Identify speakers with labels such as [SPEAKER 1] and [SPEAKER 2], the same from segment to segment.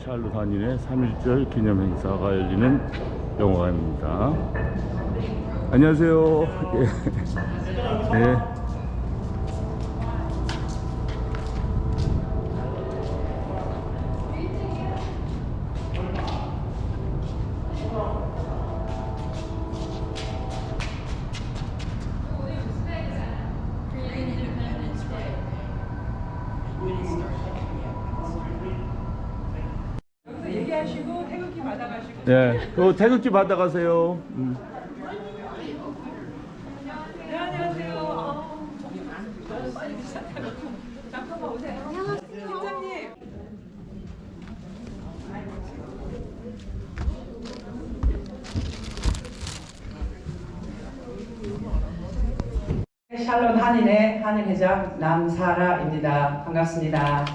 [SPEAKER 1] 샬롯 한인의 3.1절 기념 행사가 열리는 영화관입니다. 안녕하세요. 예. 네.
[SPEAKER 2] 얘기하시고 태극기 받아가시고.
[SPEAKER 1] 네, 또 태극기 받아가세요.
[SPEAKER 2] 네, 안녕하세요. 빨리 잠깐만 오세요. 팀장님. 샬롯 한인의 한인회장 남사라입니다. 반갑습니다.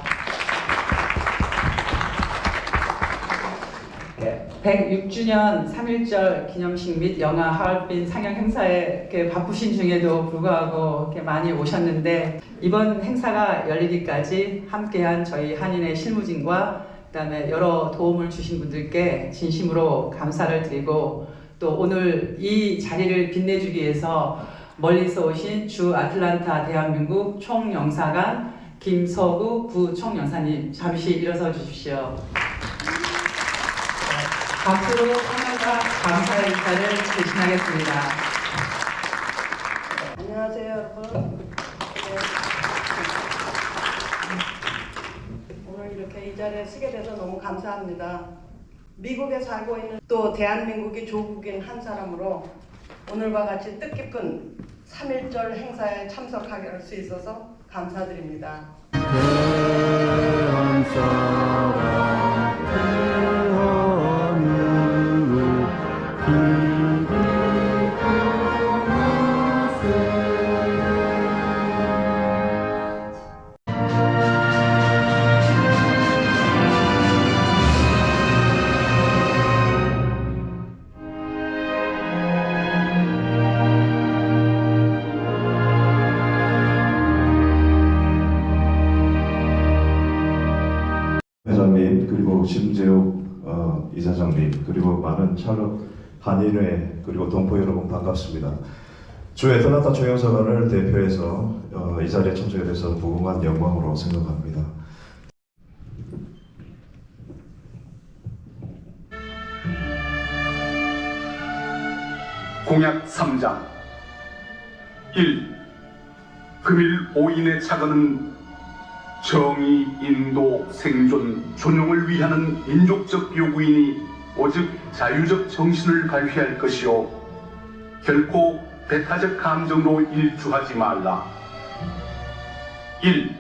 [SPEAKER 2] 106주년 3.1절 기념식 및 영화 하얼빈 상영 행사에 이렇게 바쁘신 중에도 불구하고 이렇게 많이 오셨는데, 이번 행사가 열리기까지 함께한 저희 한인의 실무진과 그다음에 여러 도움을 주신 분들께 진심으로 감사를 드리고, 또 오늘 이 자리를 빛내주기 위해서 멀리서 오신 주 아틀란타 대한민국 총영사관 김서구 부총영사님, 잠시 일어서 주십시오. 박수로 하나가 감사의 인사를 대신하겠습니다.
[SPEAKER 3] 안녕하세요, 여러분. 오늘 이렇게 이 자리에 서게 돼서 너무 감사합니다. 미국에 살고 있는 또 대한민국이 조국인 한 사람으로 오늘과 같이 뜻깊은 3.1절 행사에 참석하게 할 수 있어서 감사드립니다.
[SPEAKER 1] 대한 사랑 대한민국 길이
[SPEAKER 4] 회장님, 그리고 심재욱 이사장님, 그리고 많은 샬롯 한인회, 그리고 동포 여러분 반갑습니다. 주 애틀란타 총영사관을 대표해서 이 자리에 참석해 돼서 무궁한 영광으로 생각합니다.
[SPEAKER 5] 공약 3장 1. 금일 5인의 차거는 정의, 인도, 생존, 존용을 위하는 민족적 요구이니 오직 자유적 정신을 발휘할 것이요 결코 배타적 감정으로 일주하지 말라. 1.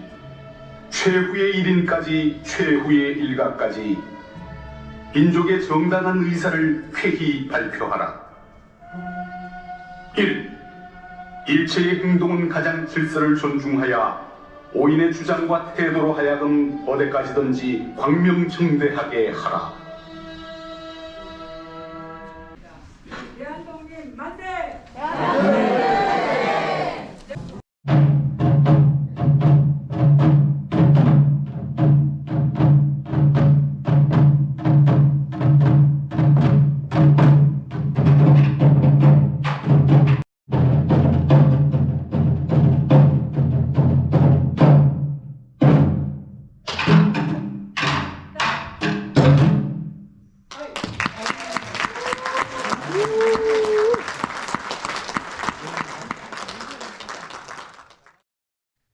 [SPEAKER 5] 최후의 1인까지 최후의 일가까지 민족의 정당한 의사를 쾌히 발표하라. 1. 일체의 행동은 가장 질서를 존중하여 5인의 주장과 태도로 하여금 어디까지든지 광명청대하게 하라.
[SPEAKER 2] 대한독립 만세!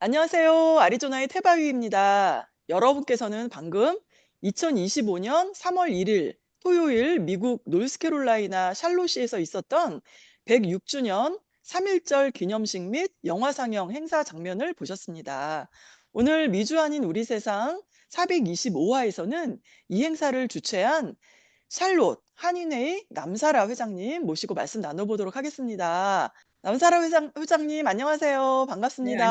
[SPEAKER 6] 안녕하세요. 아리조나의 태바위입니다. 여러분께서는 방금 2025년 3월 1일 토요일 미국 노스캐롤라이나 샬롯시에서 있었던 106주년 3.1절 기념식 및 영화 상영 행사 장면을 보셨습니다. 오늘 미주 한인 우리 세상 425화에서는 이 행사를 주최한 샬롯 한인회의 남사라 회장님 모시고 말씀 나눠보도록 하겠습니다. 남사라 회장님 안녕하세요.
[SPEAKER 2] 네,
[SPEAKER 6] 반갑습니다.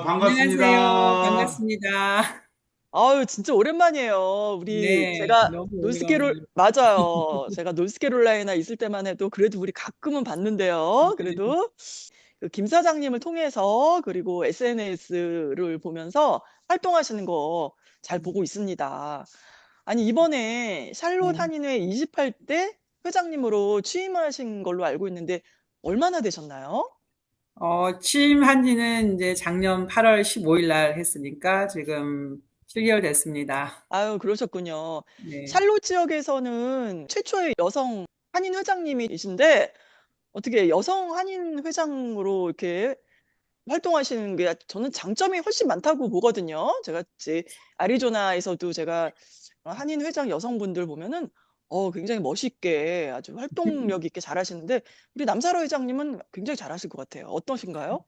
[SPEAKER 2] 반갑습니다. 안녕하세요. 반갑습니다.
[SPEAKER 6] 아유, 진짜 오랜만이에요.
[SPEAKER 2] 네,
[SPEAKER 6] 제가
[SPEAKER 2] 너무
[SPEAKER 6] 노스캐롤,
[SPEAKER 2] 오래간만에.
[SPEAKER 6] 맞아요. 제가 노스캐롤라이나 있을 때만 해도 그래도 우리 가끔은 봤는데요. 그래도 김 사장님을 통해서 그리고 SNS를 보면서 활동하시는 거 잘 보고 있습니다. 아니 이번에 샬롯
[SPEAKER 2] 네.
[SPEAKER 6] 한인회 28대 회장님으로 취임하신 걸로 알고 있는데 얼마나 되셨나요?
[SPEAKER 2] 취임한 지는 이제 작년 8월 15일 날 했으니까 지금 7개월 됐습니다.
[SPEAKER 6] 아유 그러셨군요.
[SPEAKER 2] 네.
[SPEAKER 6] 샬롯 지역에서는 최초의 여성 한인 회장님이신데 어떻게 여성 한인 회장으로 이렇게 활동하시는 게 저는 장점이 훨씬 많다고 보거든요. 제가 이제 애리조나에서도 제가 한인 회장 여성분들 보면은 굉장히 멋있게 아주 활동력 있게 잘하시는데 우리 남사라 회장님은 굉장히 잘하실 것 같아요. 어떠신가요?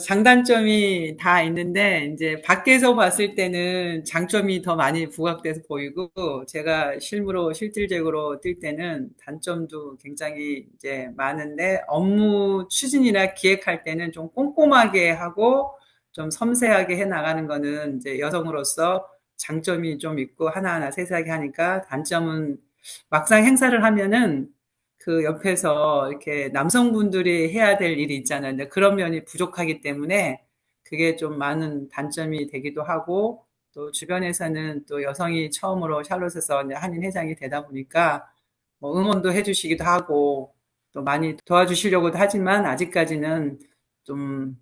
[SPEAKER 2] 장단점이 다 있는데 이제 밖에서 봤을 때는 장점이 더 많이 부각돼서 보이고 제가 실질적으로 뛸 때는 단점도 굉장히 이제 많은데 업무 추진이나 기획할 때는 좀 꼼꼼하게 하고 좀 섬세하게 해 나가는 거는 이제 여성으로서 장점이 좀 있고 하나하나 세세하게 하니까 단점은 막상 행사를 하면은 그 옆에서 이렇게 남성분들이 해야 될 일이 있잖아요. 근데 그런 면이 부족하기 때문에 그게 좀 많은 단점이 되기도 하고 또 주변에서는 또 여성이 처음으로 샬롯에서 이제 한인 회장이 되다 보니까 뭐 응원도 해주시기도 하고 또 많이 도와주시려고도 하지만 아직까지는 좀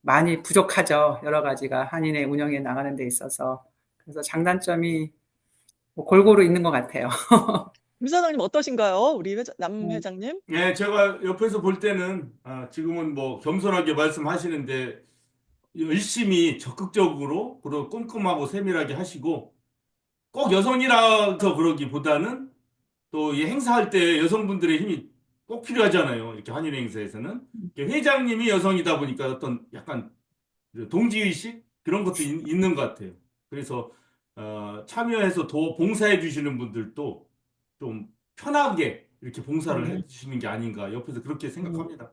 [SPEAKER 2] 많이 부족하죠. 여러 가지가 한인회 운영에 나가는 데 있어서. 그래서 장단점이 뭐 골고루 있는 것 같아요.
[SPEAKER 6] 김 사장님 어떠신가요? 우리 남 회장님?
[SPEAKER 1] 네, 제가 옆에서 볼 때는 지금은 뭐 겸손하게 말씀하시는데 열심히 적극적으로 그리고 꼼꼼하고 세밀하게 하시고 꼭 여성이라서 그러기보다는 또 이 행사할 때 여성분들의 힘이 꼭 필요하잖아요. 이렇게 한일 행사에서는 이렇게 회장님이 여성이다 보니까 어떤 약간 동지의식 그런 것도 있는 것 같아요. 그래서 참여해서 더 봉사해 주시는 분들도 좀 편하게 이렇게 봉사를
[SPEAKER 2] 네.
[SPEAKER 1] 해 주시는 게 아닌가 옆에서 그렇게 생각합니다.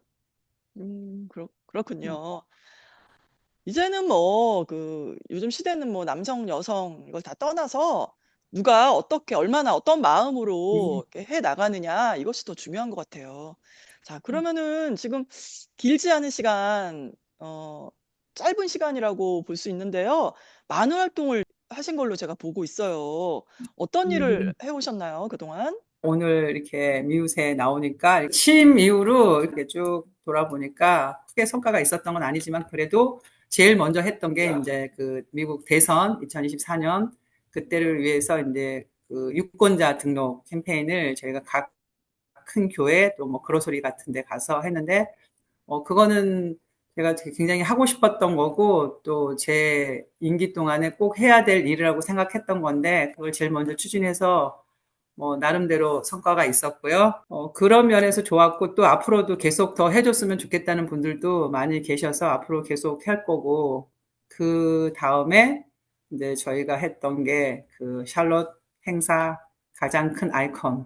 [SPEAKER 6] 그렇군요. 이제는 뭐 요즘 시대는 뭐 남성, 여성 이걸 다 떠나서 누가 어떻게 얼마나 어떤 마음으로 이렇게 해 나가느냐 이것이 더 중요한 것 같아요. 자, 그러면은 지금 길지 않은 시간, 짧은 시간이라고 볼 수 있는데요. 많은 활동을 하신 걸로 제가 보고 있어요. 어떤 일을 해 오셨나요, 그동안?
[SPEAKER 2] 오늘 이렇게 미우새 나오니까 취임 이후로 이렇게 쭉 돌아보니까 크게 성과가 있었던 건 아니지만 그래도 제일 먼저 했던 게 이제 그 미국 대선 2024년 그때를 위해서 이제 그 유권자 등록 캠페인을 저희가 각 큰 교회 또 뭐 그로소리 같은 데 가서 했는데 그거는 제가 굉장히 하고 싶었던 거고 또 제 임기 동안에 꼭 해야 될 일이라고 생각했던 건데 그걸 제일 먼저 추진해서 뭐 나름대로 성과가 있었고요. 그런 면에서 좋았고 또 앞으로도 계속 더 해줬으면 좋겠다는 분들도 많이 계셔서 앞으로 계속 할 거고 그 다음에 이제 저희가 했던 게 그 샬롯 행사 가장 큰 아이콘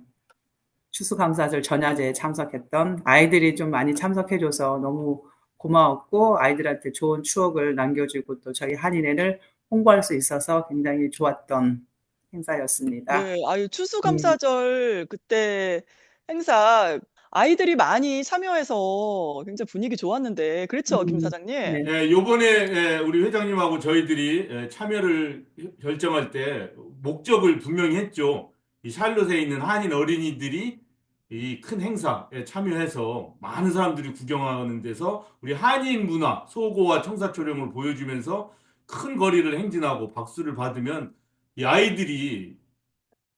[SPEAKER 2] 추수감사절 전야제에 참석했던 아이들이 좀 많이 참석해줘서 너무 고마웠고 아이들한테 좋은 추억을 남겨주고 또 저희 한인회를 홍보할 수 있어서 굉장히 좋았던 행사였습니다.
[SPEAKER 6] 네. 아유
[SPEAKER 2] 음,
[SPEAKER 6] 추수감사절 그때 행사 아이들이 많이 참여해서 굉장히 분위기 좋았는데 그렇죠, 김 사장님?
[SPEAKER 2] 네.
[SPEAKER 1] 요번에 우리 회장님하고 저희들이 참여를 결정할 때 목적을 분명히 했죠. 이 샬롯에 있는 한인 어린이들이 이 큰 행사에 참여해서 많은 사람들이 구경하는 데서 우리 한인 문화, 소고와 청사초령을 보여주면서 큰 거리를 행진하고 박수를 받으면 이 아이들이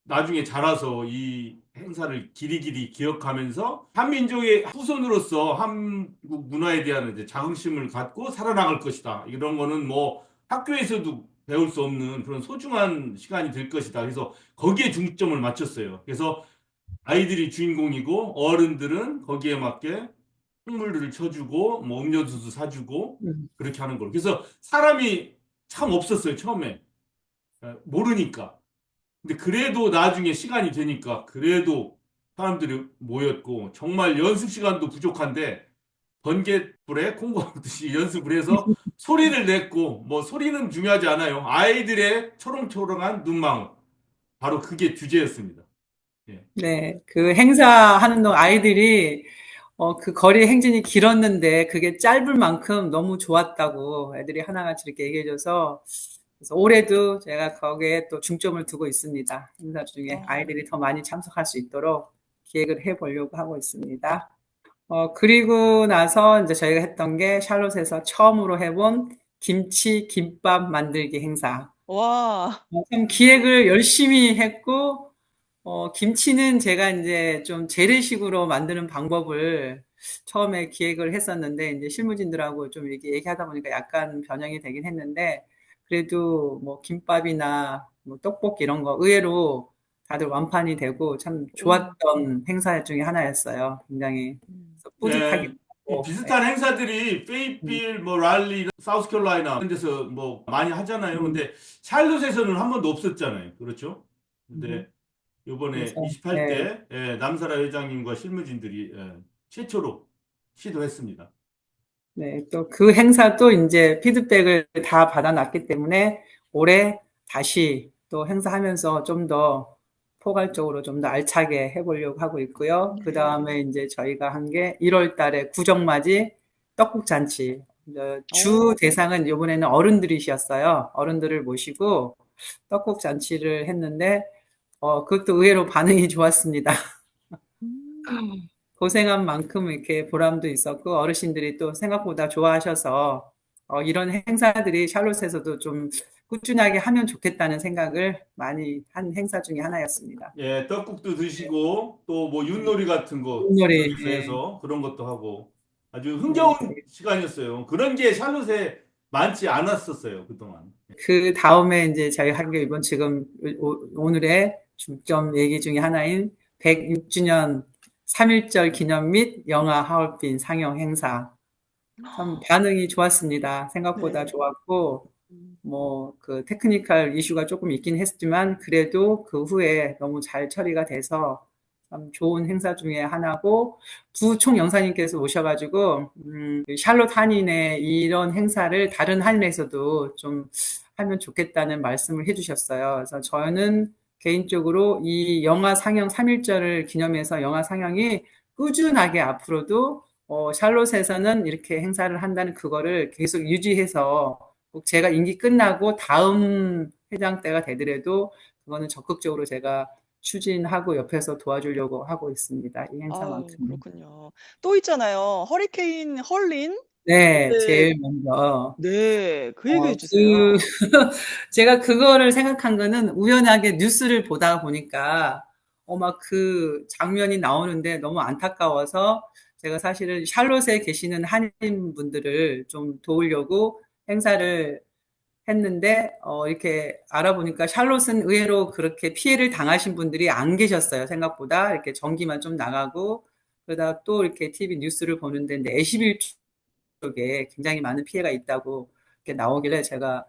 [SPEAKER 1] 나중에 자라서 이 행사를 길이길이 기억하면서 한민족의 후손으로서 한국 문화에 대한 이제 자긍심을 갖고 살아나갈 것이다. 이런 거는 뭐 학교에서도 배울 수 없는 그런 소중한 시간이 될 것이다. 그래서 거기에 중점을 맞췄어요. 그래서 아이들이 주인공이고 어른들은 거기에 맞게 선물들을 쳐주고 뭐 음료수도 사주고 그렇게 하는 걸로. 그래서 사람이 참 없었어요. 처음에 모르니까. 근데 그래도 나중에 시간이 되니까 그래도 사람들이 모였고 정말 연습 시간도 부족한데 번갯불에 콩고하듯이 연습을 해서 소리를 냈고 뭐 소리는 중요하지 않아요. 아이들의 초롱초롱한 눈망울 바로 그게 주제였습니다. 예.
[SPEAKER 2] 네, 그 행사하는 동안 아이들이 그 거리 행진이 길었는데 그게 짧을 만큼 너무 좋았다고 애들이 하나같이 이렇게 얘기해줘서 그래서 올해도 제가 거기에 또 중점을 두고 있습니다. 행사 중에
[SPEAKER 6] 어,
[SPEAKER 2] 아이들이 더 많이 참석할 수 있도록 기획을 해보려고 하고 있습니다. 그리고 나서 이제 저희가 했던 게 샬롯에서 처음으로 해본 김치 김밥 만들기 행사.
[SPEAKER 6] 와,
[SPEAKER 2] 참 기획을 열심히 했고, 김치는 제가 이제 좀 재래식으로 만드는 방법을 처음에 기획을 했었는데, 이제 실무진들하고 좀 이렇게 얘기하다 보니까 약간 변형이 되긴 했는데, 그래도 뭐 김밥이나 뭐 떡볶이 이런 거 의외로 다들 완판이 되고 참
[SPEAKER 6] 음,
[SPEAKER 2] 좋았던 행사 중에 하나였어요. 굉장히
[SPEAKER 6] 음.
[SPEAKER 2] 그래서 뿌듯하기도
[SPEAKER 1] 예, 이
[SPEAKER 2] 하고, 예.
[SPEAKER 1] 비슷한 행사들이
[SPEAKER 2] 음,
[SPEAKER 1] 페이필, 뭐 랄리, 사우스캐롤라이나 이런 데서 뭐 많이 하잖아요.
[SPEAKER 2] 음,
[SPEAKER 1] 근데 샬롯에서는 한 번도 없었잖아요. 그렇죠?
[SPEAKER 2] 음.
[SPEAKER 1] 근데 요번에
[SPEAKER 2] 그래서, 예.
[SPEAKER 1] 28대 남사라 회장님과 실무진들이 최초로 시도했습니다.
[SPEAKER 2] 네, 또 그 행사도 이제 피드백을 다 받아놨기 때문에 올해 다시 또 행사하면서 좀 더 포괄적으로 좀 더 알차게 해보려고 하고 있고요. 그
[SPEAKER 6] 네.
[SPEAKER 2] 다음에 이제 저희가 한 게 1월 달에 구정맞이 떡국잔치. 주
[SPEAKER 6] 오,
[SPEAKER 2] 대상은 이번에는 어른들이셨어요. 어른들을 모시고 떡국잔치를 했는데, 그것도 의외로 반응이 좋았습니다.
[SPEAKER 6] 음.
[SPEAKER 2] 고생한 만큼 이렇게 보람도 있었고 어르신들이 또 생각보다 좋아하셔서 이런 행사들이 샬롯에서도 좀 꾸준하게 하면 좋겠다는 생각을 많이 한 행사 중에 하나였습니다.
[SPEAKER 1] 예, 떡국도 드시고 또 뭐 윷놀이 같은 거
[SPEAKER 2] 윷놀이,
[SPEAKER 1] 지역에서
[SPEAKER 2] 네,
[SPEAKER 1] 해서 그런 것도 하고 아주
[SPEAKER 2] 네,
[SPEAKER 1] 흥겨운 시간이었어요. 그런 게 샬롯에 많지 않았었어요, 그동안.
[SPEAKER 2] 그 다음에 이제 저희 학교 이번 지금 오늘의 중점 얘기 중에 하나인 106주년 3.1절 기념 및 영화 하얼빈 상영 행사. 참 반응이 좋았습니다. 생각보다
[SPEAKER 6] 네.
[SPEAKER 2] 좋았고,
[SPEAKER 6] 음.
[SPEAKER 2] 뭐, 그 테크니컬 이슈가 조금 있긴 했지만, 그래도 그 후에 너무 잘 처리가 돼서 참 좋은 행사 중에 하나고, 부총 영사님께서 오셔가지고, 샬롯 한인의 이런 행사를 다른 한인에서도 좀 하면 좋겠다는 말씀을 해주셨어요. 그래서 저는 개인적으로 이 영화 상영 3.1절을 기념해서 영화 상영이 꾸준하게 앞으로도 샬롯에서는 이렇게 행사를 한다는 그거를 계속 유지해서 꼭 제가 임기 끝나고 다음 회장 때가 되더라도 그거는 적극적으로 제가 추진하고 옆에서 도와주려고 하고 있습니다. 이
[SPEAKER 6] 아유,
[SPEAKER 2] 행사만큼.
[SPEAKER 6] 그렇군요. 또 있잖아요. 허리케인 헐린?
[SPEAKER 2] 네,
[SPEAKER 6] 그때,
[SPEAKER 2] 제일 먼저.
[SPEAKER 6] 네, 그 얘기
[SPEAKER 2] 그,
[SPEAKER 6] 해주세요.
[SPEAKER 2] 제가 그거를 생각한 거는 우연하게 뉴스를 보다 보니까, 막 그 장면이 나오는데 너무 안타까워서 제가 사실은 샬롯에 계시는 한인분들을 좀 도우려고 행사를 했는데, 이렇게 알아보니까 샬롯은 의외로 그렇게 피해를 당하신 분들이 안 계셨어요. 생각보다. 이렇게 전기만 좀 나가고, 그러다 또 이렇게 TV 뉴스를 보는데, 애쉬빌 쪽에 굉장히 많은 피해가 있다고 이렇게 나오길래 제가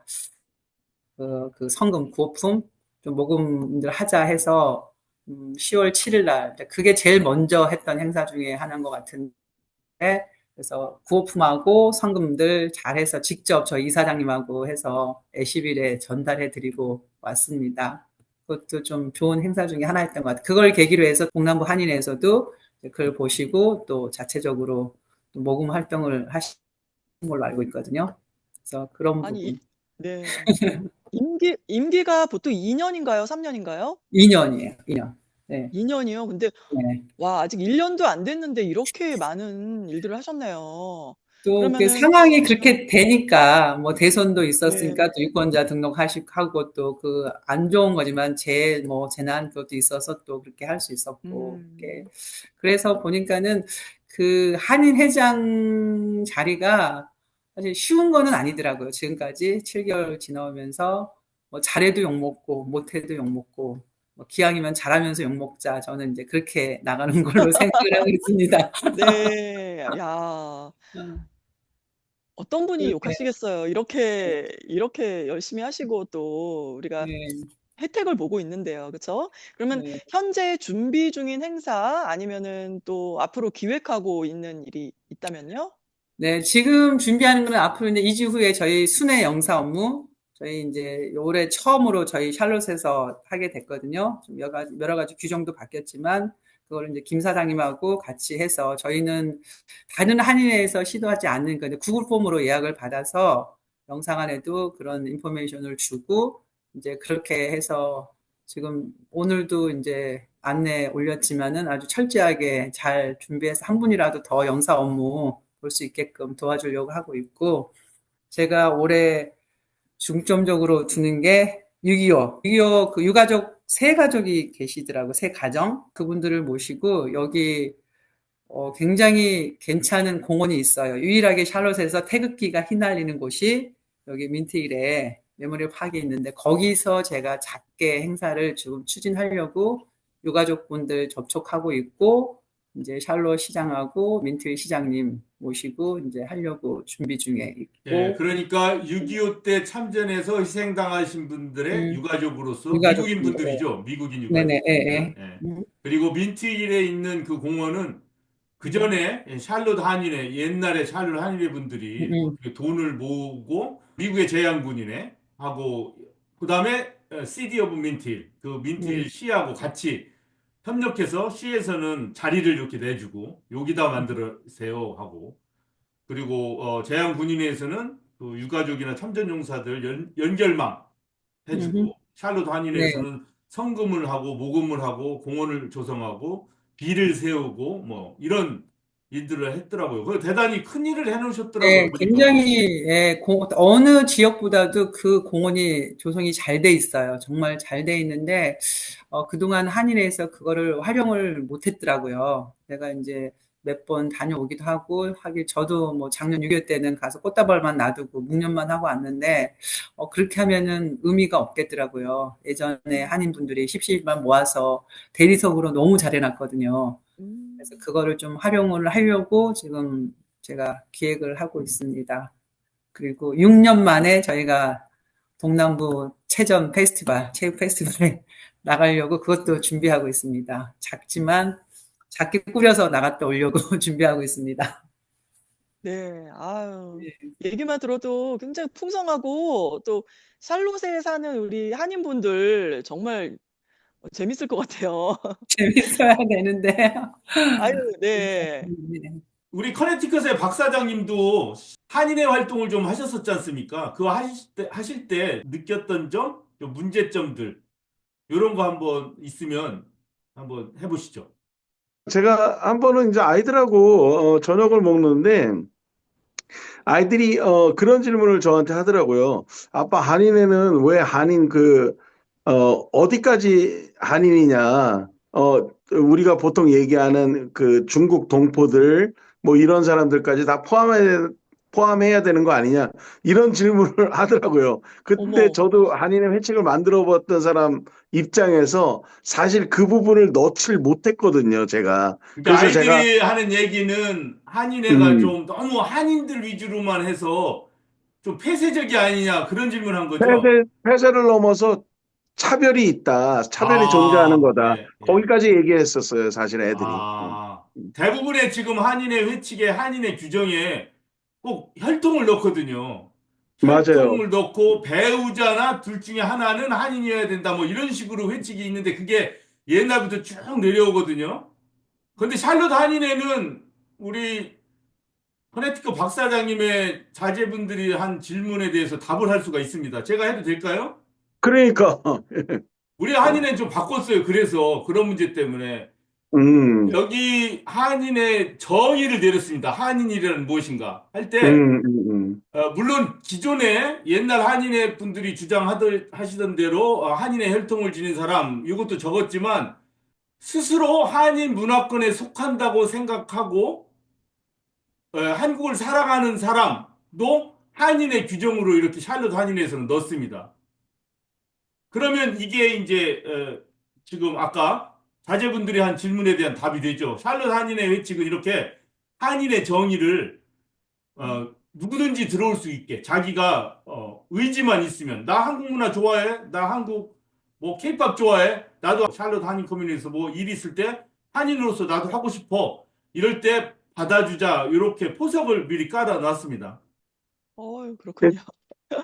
[SPEAKER 2] 그 성금 구호품 좀 모금을 하자 해서 10월 7일 날 그게 제일 먼저 했던 행사 중에 하나인 것 같은데 그래서 구호품하고 성금들 잘해서 직접 저희 이사장님하고 해서 애시빌에 전달해 드리고 왔습니다. 그것도 좀 좋은 행사 중에 하나였던 것 같아요. 그걸 계기로 해서 동남부 한인에서도 그걸 보시고 또 자체적으로 또 모금 활동을 하신 걸로 알고 있거든요. 그래서 그런
[SPEAKER 6] 아니,
[SPEAKER 2] 부분.
[SPEAKER 6] 네. 임기가 보통 2년인가요? 3년인가요?
[SPEAKER 2] 2년이에요, 2년. 네.
[SPEAKER 6] 2년이요? 근데,
[SPEAKER 2] 네.
[SPEAKER 6] 와, 아직 1년도 안 됐는데 이렇게 많은 일들을 하셨네요.
[SPEAKER 2] 또 그
[SPEAKER 6] 그러면은,
[SPEAKER 2] 상황이 그렇게 되니까 뭐 대선도 있었으니까
[SPEAKER 6] 네.
[SPEAKER 2] 또 유권자 등록하고 또 그 안 좋은 거지만 뭐 재난 그것도 있어서 또 그렇게 할 수 있었고 이렇게
[SPEAKER 6] 음,
[SPEAKER 2] 그래서 보니까는 그 한인 회장 자리가 사실 쉬운 거는 아니더라고요. 지금까지 7개월 지나오면서 뭐 잘해도 욕 먹고 못해도 욕 먹고 뭐 기왕이면 잘하면서 욕 먹자. 저는 이제 그렇게 나가는 걸로 생각을 하고 있습니다.
[SPEAKER 6] 네. 야, 어떤 분이
[SPEAKER 2] 그렇게
[SPEAKER 6] 욕하시겠어요. 이렇게 열심히 하시고 또 우리가
[SPEAKER 2] 네,
[SPEAKER 6] 혜택을 보고 있는데요. 그쵸? 그러면
[SPEAKER 2] 네.
[SPEAKER 6] 현재 준비 중인 행사 아니면은 또 앞으로 기획하고 있는 일이 있다면요?
[SPEAKER 2] 네, 지금 준비하는 거는 앞으로 이제 2주 후에 저희 순회 영사 업무, 저희 이제 올해 처음으로 저희 샬롯에서 하게 됐거든요. 좀 여러 가지 규정도 바뀌었지만, 그걸 이제 김 사장님하고 같이 해서 저희는 다른 한인회에서 시도하지 않는 거, 구글 폼으로 예약을 받아서 영상 안에도 그런 인포메이션을 주고 이제 그렇게 해서 지금 오늘도 이제 안내 올렸지만은 아주 철저하게 잘 준비해서 한 분이라도 더 영사 업무 볼 수 있게끔 도와주려고 하고 있고 제가 올해 중점적으로 두는 게 6.25. 6.25 그 유가족, 세 가족이 계시더라고, 세 가정. 그분들을 모시고 여기 굉장히 괜찮은 공원이 있어요. 유일하게 샬롯에서 태극기가 휘날리는 곳이 여기 민트힐에 메모리얼 파크에 있는데 거기서 제가 작게 행사를 지금 추진하려고 유가족분들 접촉하고 있고 이제 샬롯 시장하고 민트힐 시장님 모시고 이제 하려고 준비 중에 있고
[SPEAKER 1] 예, 그러니까 6.25 때 참전해서 희생당하신 분들의 유가족으로서 미국인
[SPEAKER 2] 유가족분들.
[SPEAKER 1] 분들이죠. 미국인
[SPEAKER 2] 네네, 예,
[SPEAKER 1] 유가족분들.
[SPEAKER 2] 예.
[SPEAKER 1] 예. 그리고 민트힐에 있는 그 공원은 그 전에 샬롯 한인회, 옛날에 샬롯 한인회 분들이 어떻게 돈을 모으고 미국의 재향군이네 하고 그다음에 시티 오브 민트힐, 그 민트힐 시하고 같이 협력해서 시에서는 자리를 이렇게 내주고 여기다 만들으세요 하고 그리고 재향군인회에서는 그 유가족이나 참전용사들 연결망 해주고 샬롯
[SPEAKER 2] 네.
[SPEAKER 1] 한인회에서는 성금을 하고 모금을 하고 공원을 조성하고 비를 세우고 뭐 이런 일들을 했더라고요. 그 대단히 큰 일을 해놓으셨더라고요.
[SPEAKER 2] 네,
[SPEAKER 1] 보니까.
[SPEAKER 2] 굉장히, 예, 어느 지역보다도 그 공원이 조성이 잘 돼 있어요. 정말 잘 돼 있는데, 그동안 한인회에서 그거를 활용을 못 했더라고요. 내가 이제 몇 번 다녀오기도 하고, 저도 뭐 작년 6.25 때는 가서 꽃다발만 놔두고 묵념만 하고 왔는데, 그렇게 하면은 의미가 없겠더라고요. 예전에 한인분들이 십시일반 모아서 대리석으로 너무 잘 해놨거든요. 그래서 그거를 좀 활용을 하려고 지금 제가 기획을 하고 있습니다. 그리고 6년 만에 저희가 동남부 체전 페스티벌, 체육 페스티벌에 나가려고 그것도 준비하고 있습니다. 작지만 작게 꾸려서 나갔다 오려고 준비하고 있습니다.
[SPEAKER 6] 네, 아유, 얘기만 들어도 굉장히 풍성하고 또 샬롯에 사는 우리 한인분들 정말 재밌을 것 같아요.
[SPEAKER 2] 재밌어야 되는데.
[SPEAKER 6] 아유, 네.
[SPEAKER 1] 우리 커네티컷의 박 사장님도 한인회 활동을 좀 하셨었지 않습니까? 그거 하실 때 느꼈던 점, 좀 문제점들 이런 거 한번 있으면 한번 해보시죠.
[SPEAKER 7] 제가 한 번은 이제 아이들하고 저녁을 먹는데 아이들이 그런 질문을 저한테 하더라고요. 아빠 한인회는 왜 한인 어디까지 한인이냐? 우리가 보통 얘기하는 그 중국 동포들 뭐 이런 사람들까지 다 포함해야 되는 거 아니냐? 이런 질문을 하더라고요. 그때
[SPEAKER 6] 어머.
[SPEAKER 7] 저도 한인회 회칙을 만들어 봤던 사람 입장에서 사실 그 부분을 넣질 못했거든요, 제가.
[SPEAKER 1] 그러니까
[SPEAKER 7] 그래서 제가
[SPEAKER 1] 아이들이 하는 얘기는 한인회가 좀 너무 한인들 위주로만 해서 좀 폐쇄적이 아니냐 그런 질문한 거죠.
[SPEAKER 7] 폐쇄를 넘어서 차별이 있다. 차별이 존재하는
[SPEAKER 1] 아,
[SPEAKER 7] 거다.
[SPEAKER 1] 예, 예.
[SPEAKER 7] 거기까지 얘기했었어요, 사실 애들이.
[SPEAKER 1] 아, 대부분의 지금 한인의 회칙에 한인의 규정에 꼭 혈통을 넣거든요.
[SPEAKER 7] 맞아요.
[SPEAKER 1] 혈통을 넣고 배우자나 둘 중에 하나는 한인이어야 된다. 뭐 이런 식으로 회칙이 있는데 그게 옛날부터 쭉 내려오거든요. 근데 샬롯 한인회는 우리 커네티컷 박 사장님의 자제분들이 한 질문에 대해서 답을 할 수가 있습니다. 제가 해도 될까요?
[SPEAKER 7] 그러니까,
[SPEAKER 1] 우리 한인회는 좀 바꿨어요. 그래서 그런 문제 때문에.
[SPEAKER 7] 음,
[SPEAKER 1] 여기 한인의 정의를 내렸습니다. 한인이란 무엇인가 할 때,
[SPEAKER 7] 음, 음,
[SPEAKER 1] 물론 기존에 옛날 한인의 분들이 하시던 대로 한인의 혈통을 지닌 사람, 이것도 적었지만, 스스로 한인 문화권에 속한다고 생각하고, 한국을 사랑하는 사람도 한인의 규정으로 이렇게 샬롯 한인회에서는 넣습니다. 그러면 이게 이제, 지금 아까 자제분들이 한 질문에 대한 답이 되죠. 샬롯 한인회 회칙은 이렇게 한인의 정의를 누구든지 들어올 수 있게 자기가 의지만 있으면 나 한국 문화 좋아해, 나 한국 뭐 케이팝 좋아해, 나도 샬롯 한인 커뮤니티에서 뭐 일 있을 때 한인으로서 나도 하고 싶어 이럴 때 받아주자 이렇게 포석을 미리 깔아놨습니다.
[SPEAKER 6] 그렇군요.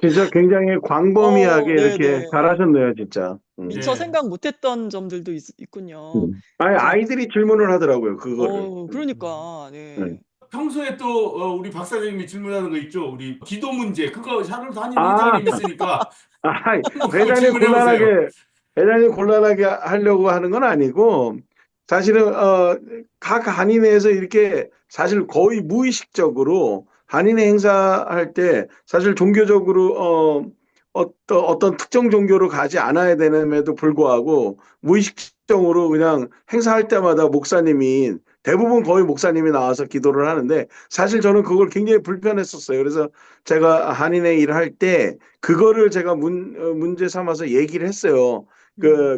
[SPEAKER 7] 진짜 굉장히 광범위하게 이렇게
[SPEAKER 6] 네네.
[SPEAKER 7] 잘하셨네요, 진짜.
[SPEAKER 6] 미처
[SPEAKER 1] 예.
[SPEAKER 6] 생각 못했던 점들도 있군요.
[SPEAKER 7] 아니,
[SPEAKER 6] 자,
[SPEAKER 7] 아이들이 질문을 하더라고요, 그거를.
[SPEAKER 6] 그러니까, 네.
[SPEAKER 7] 네.
[SPEAKER 1] 평소에 또 우리 박 사장님이 질문하는 거 있죠. 우리 기도 문제 그거 샤를로트 한인
[SPEAKER 7] 아,
[SPEAKER 1] 회장님 있으니까
[SPEAKER 7] 아,
[SPEAKER 1] 한번 그거
[SPEAKER 7] 회장님
[SPEAKER 1] 질문해 보세요.
[SPEAKER 7] 회장님 곤란하게 하려고 하는 건 아니고, 사실은, 각 한인회에서 이렇게 사실 거의 무의식적으로 한인회 행사할 때 사실 종교적으로, 어떤 특정 종교로 가지 않아야 되는데도 불구하고 무의식적으로 그냥 행사할 때마다 대부분 거의 목사님이 나와서 기도를 하는데, 사실 저는 그걸 굉장히 불편했었어요. 그래서 제가 한인회 일할 때 그거를 제가 문제 삼아서 얘기를 했어요.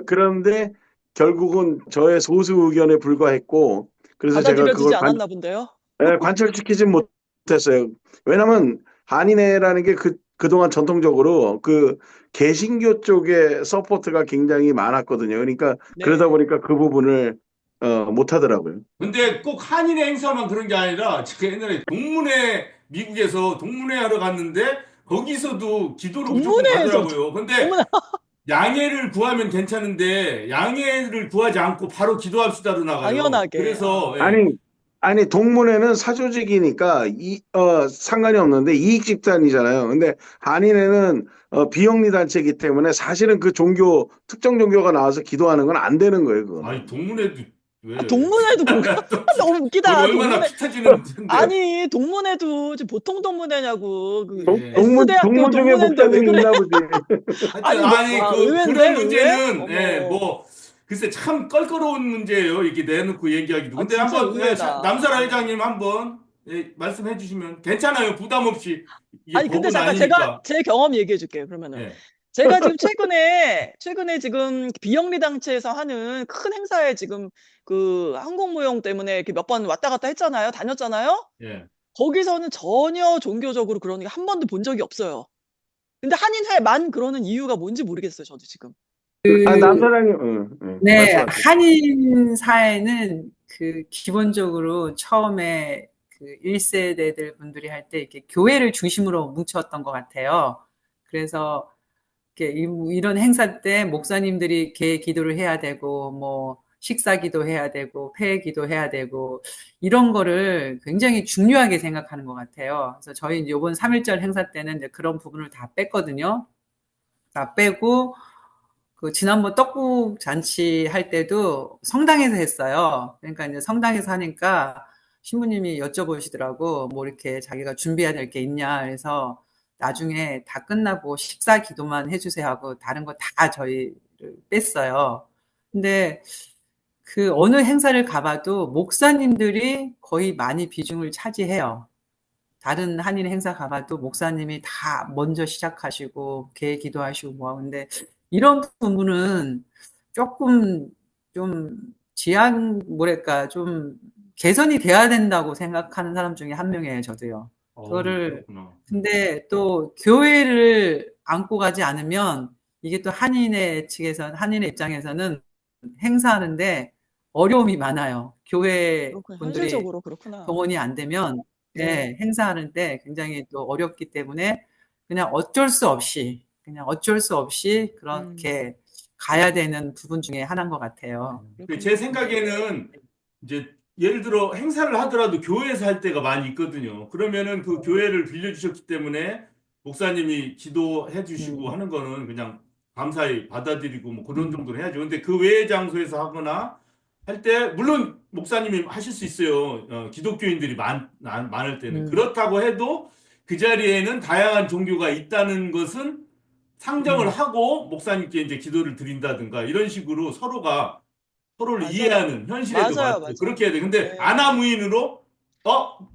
[SPEAKER 7] 그런데 결국은 저의 소수 의견에 불과했고, 그래서 제가 그걸
[SPEAKER 6] 받아들여지지 않았나 본데요.
[SPEAKER 7] 관철시키진 못했어요. 왜냐면 한인회라는 게 그동안 전통적으로 그 개신교 쪽에 서포트가 굉장히 많았거든요. 그러니까 그러다
[SPEAKER 6] 네.
[SPEAKER 7] 보니까 그 부분을 못 하더라고요.
[SPEAKER 1] 근데 꼭 한인의 행사만 그런 게 아니라 제가 옛날에 동문회 미국에서 동문회 하러 갔는데 거기서도 기도를 무조건
[SPEAKER 6] 동문회에서도
[SPEAKER 1] 가더라고요. 근데
[SPEAKER 6] 어머나.
[SPEAKER 1] 양해를 구하면 괜찮은데 양해를 구하지 않고 바로 기도합시다로 나가요.
[SPEAKER 6] 당연하게.
[SPEAKER 1] 그래서 예.
[SPEAKER 7] 아니, 동문회는 사조직이니까 상관이 없는데 이익 집단이잖아요. 근데 한인회는 비영리 단체이기 때문에 사실은 특정 종교가 나와서 기도하는 건 안 되는 거예요,
[SPEAKER 1] 아니
[SPEAKER 7] 그거는.
[SPEAKER 1] 동문회도 왜
[SPEAKER 6] 동문회도 너무
[SPEAKER 1] 그건
[SPEAKER 6] 웃기다.
[SPEAKER 1] 얼마나 피 터지는 텐데.
[SPEAKER 6] 아니, 동문회도 지금 보통 동문회냐고.
[SPEAKER 1] 예.
[SPEAKER 6] S대학교
[SPEAKER 7] 동문 중에
[SPEAKER 6] 동문회인데 왜
[SPEAKER 7] 목사님이
[SPEAKER 6] 그래?
[SPEAKER 7] 있나 보지.
[SPEAKER 1] 하여튼
[SPEAKER 6] 와,
[SPEAKER 1] 그런
[SPEAKER 6] 의외인데, 의외?
[SPEAKER 1] 문제는 예,
[SPEAKER 6] 어머.
[SPEAKER 1] 뭐 글쎄 참 껄끄러운 문제예요. 이렇게 내놓고 얘기하기도. 근데
[SPEAKER 6] 진짜
[SPEAKER 1] 한번
[SPEAKER 6] 의외다.
[SPEAKER 1] 남사라 회장님 한번 말씀해 주시면 괜찮아요. 부담 없이 이게
[SPEAKER 6] 아니, 근데
[SPEAKER 1] 법은
[SPEAKER 6] 잠깐 제가
[SPEAKER 1] 아니니까.
[SPEAKER 6] 제 경험 얘기해 줄게요, 그러면은.
[SPEAKER 1] 예.
[SPEAKER 6] 제가 지금 최근에 지금 비영리 단체에서 하는 큰 행사에 지금 그 항공무용 때문에 이렇게 몇 번 왔다 갔다 했잖아요. 다녔잖아요.
[SPEAKER 1] 예.
[SPEAKER 6] 거기서는 전혀 종교적으로 그런 게 한 번도 본 적이 없어요. 근데 한인회만 그러는 이유가 뭔지 모르겠어요, 저도 지금.
[SPEAKER 7] 남사장님,
[SPEAKER 2] 네,
[SPEAKER 7] 말씀하세요.
[SPEAKER 2] 한인 사회는 기본적으로 처음에 1세대들 분들이 할 때 이렇게 교회를 중심으로 뭉쳤던 것 같아요. 그래서 이렇게 이런 행사 때 목사님들이 개 기도를 해야 되고, 뭐, 식사 기도해야 되고, 폐 기도해야 되고, 이런 거를 굉장히 중요하게 생각하는 것 같아요. 그래서 저희 이제 이번 3.1절 행사 때는 이제 그런 부분을 다 뺐거든요. 다 빼고, 지난번 떡국 잔치 할 때도 성당에서 했어요. 그러니까 이제 성당에서 하니까 신부님이 여쭤보시더라고. 뭐 이렇게 자기가 준비해야 될 게 있냐. 그래서 나중에 다 끝나고 식사 기도만 해주세요 하고 다른 거 다 저희를 뺐어요. 근데 어느 행사를 가봐도 목사님들이 거의 많이 비중을 차지해요. 다른 한인 행사 가봐도 목사님이 다 먼저 시작하시고 개 기도하시고 뭐 하는데 이런 부분은 조금 좀 뭐랄까 좀 개선이 돼야 된다고 생각하는 사람 중에 한 명이에요, 저도요. 그거를
[SPEAKER 1] 그렇구나.
[SPEAKER 2] 근데 또 교회를 안고 가지 않으면 이게 또 한인의 입장에서는 행사하는데 어려움이 많아요. 교회
[SPEAKER 6] 그렇구나.
[SPEAKER 2] 분들이
[SPEAKER 6] 현실적으로 그렇구나.
[SPEAKER 2] 동원이 안 되면 네, 행사하는 때 굉장히 또 어렵기 때문에 그냥 어쩔 수 없이
[SPEAKER 6] 음.
[SPEAKER 2] 그렇게 가야 되는 부분 중에 하나인 것 같아요.
[SPEAKER 1] 제 생각에는 이제 예를 들어 행사를 하더라도 교회에서 할 때가 많이 있거든요. 그러면은 그 교회를 빌려주셨기 때문에 목사님이 기도해 주시고 하는 거는 그냥 감사히 받아들이고 뭐 그런 정도는 해야죠. 근데 그 외의 장소에서 하거나 할 때 물론 목사님이 하실 수 있어요. 기독교인들이 많을 때는. 그렇다고 해도 그 자리에는 다양한 종교가 있다는 것은 상정을 하고 목사님께 이제 기도를 드린다든가 이런 식으로 서로를
[SPEAKER 6] 맞아요.
[SPEAKER 1] 이해하는 현실에도
[SPEAKER 6] 맞아요,
[SPEAKER 1] 맞고 그렇게 해야 돼. 근데
[SPEAKER 6] 네.
[SPEAKER 1] 아나무인으로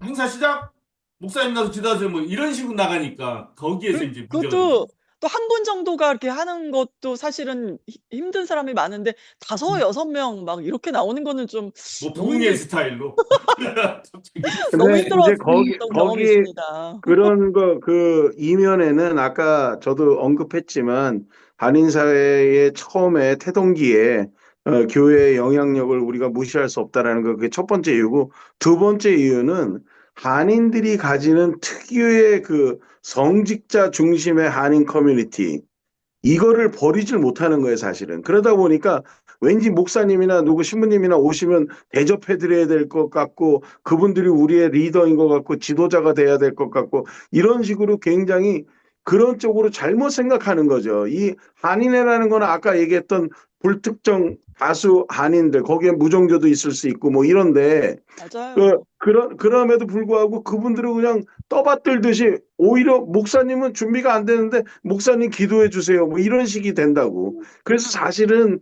[SPEAKER 1] 행사 시작 목사님 나서 기도하세요 뭐 이런 식으로 나가니까 거기에서 이제 문제가 좀
[SPEAKER 6] 그것도 또 한 분 정도가 이렇게 하는 것도 사실은 힘든 사람이 많은데 5, 6명 막 이렇게 나오는 거는 좀
[SPEAKER 1] 뭐
[SPEAKER 6] 너무
[SPEAKER 1] 부흥회 스타일로 갑자기.
[SPEAKER 6] 너무
[SPEAKER 7] 근데 이제
[SPEAKER 6] 힘들었던 경험이 있습니다.
[SPEAKER 7] 그런 이면에는 아까 저도 언급했지만 한인 사회의 처음에 태동기에 교회의 영향력을 우리가 무시할 수 없다라는 거 그게 첫 번째 이유고, 두 번째 이유는 한인들이 가지는 특유의 그 성직자 중심의 한인 커뮤니티, 이거를 버리질 못하는 거예요, 사실은. 그러다 보니까 왠지 목사님이나 누구 신부님이나 오시면 대접해드려야 될 것 같고, 그분들이 우리의 리더인 것 같고, 지도자가 돼야 될 것 같고, 이런 식으로 굉장히 그런 쪽으로 잘못 생각하는 거죠. 이 한인회라는 거는 아까 얘기했던 불특정 다수 한인들, 거기에 무종교도 있을 수 있고, 뭐 이런데,
[SPEAKER 6] 맞아요.
[SPEAKER 7] 그럼에도 불구하고 그분들은 그냥 떠받들듯이 오히려 목사님은 준비가 안 되는데 목사님 기도해 주세요. 뭐 이런 식이 된다고. 그래서 사실은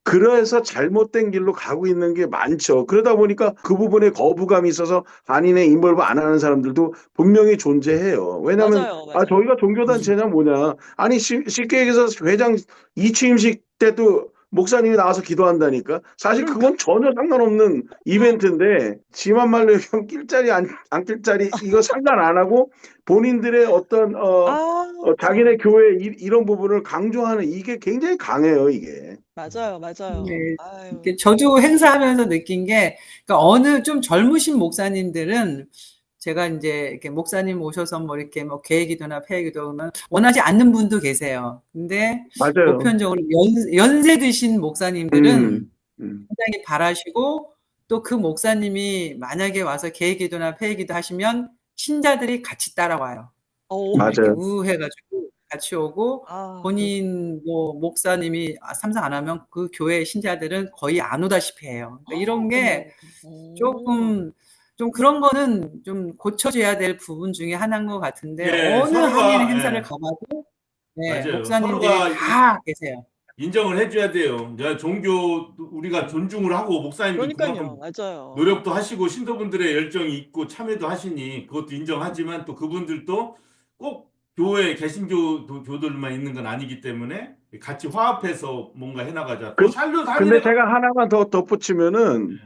[SPEAKER 7] 그래서 잘못된 길로 가고 있는 게 많죠. 그러다 보니까 그 부분에 거부감이 있어서 한인에 인벌브 안 하는 사람들도 분명히 존재해요. 왜냐하면
[SPEAKER 6] 맞아요.
[SPEAKER 7] 아
[SPEAKER 6] 맞아요.
[SPEAKER 7] 저희가 종교단체냐 뭐냐. 아니 쉽게 얘기해서 회장 이취임식 때도 목사님이 나와서 기도한다니까. 사실
[SPEAKER 6] 그러니까.
[SPEAKER 7] 그건 전혀 상관없는 이벤트인데 심한 말로 얘기하면 낄자리 안 낄자리 이거 상관 안 하고 본인들의 어떤
[SPEAKER 6] 아,
[SPEAKER 7] 자기네 교회 이런 부분을 강조하는 이게 굉장히 강해요, 이게.
[SPEAKER 6] 맞아요. 맞아요.
[SPEAKER 2] 네,
[SPEAKER 6] 아유.
[SPEAKER 2] 이렇게 저도 행사하면서 느낀 게, 그러니까 어느 좀 젊으신 목사님들은 제가 이제 이렇게 목사님 오셔서 뭐 이렇게 뭐 개기도나 폐기도 그러면 원하지 않는 분도 계세요. 근데
[SPEAKER 7] 맞아요.
[SPEAKER 2] 보편적으로 연세 드신 목사님들은
[SPEAKER 7] 음, 음.
[SPEAKER 2] 굉장히 바라시고, 또 그 목사님이 만약에 와서 개기도나 폐기도 하시면 신자들이 같이 따라와요. 좀 이렇게
[SPEAKER 7] 맞아요.
[SPEAKER 2] 우해가지고 같이 오고,
[SPEAKER 6] 아,
[SPEAKER 2] 본인 뭐 목사님이 참석 안 하면 그 교회 신자들은 거의 안 오다시피 해요. 그러니까 이런 게
[SPEAKER 6] 어머. 오.
[SPEAKER 2] 조금 좀 그런 거는 좀 고쳐져야 될 부분 중에 하나인 것 같은데,
[SPEAKER 1] 예,
[SPEAKER 2] 어느 한인
[SPEAKER 1] 서로가,
[SPEAKER 2] 행사를
[SPEAKER 1] 예,
[SPEAKER 2] 가봐도 네,
[SPEAKER 1] 맞아요.
[SPEAKER 2] 목사님들이
[SPEAKER 1] 서로가
[SPEAKER 2] 다 계세요.
[SPEAKER 1] 인정을 해줘야 돼요. 이제 종교 우리가 존중을 하고 목사님도
[SPEAKER 6] 그러니까요.
[SPEAKER 1] 그만큼
[SPEAKER 6] 맞아요.
[SPEAKER 1] 노력도 하시고 신도분들의 열정이 있고 참여도 하시니 그것도 인정하지만 또 그분들도 꼭 교회 교들만 있는 건 아니기 때문에 같이 화합해서 뭔가 해나가자. 또 샬롯
[SPEAKER 7] 근데
[SPEAKER 1] 한인회가
[SPEAKER 7] 제가 하나만 더 덧붙이면은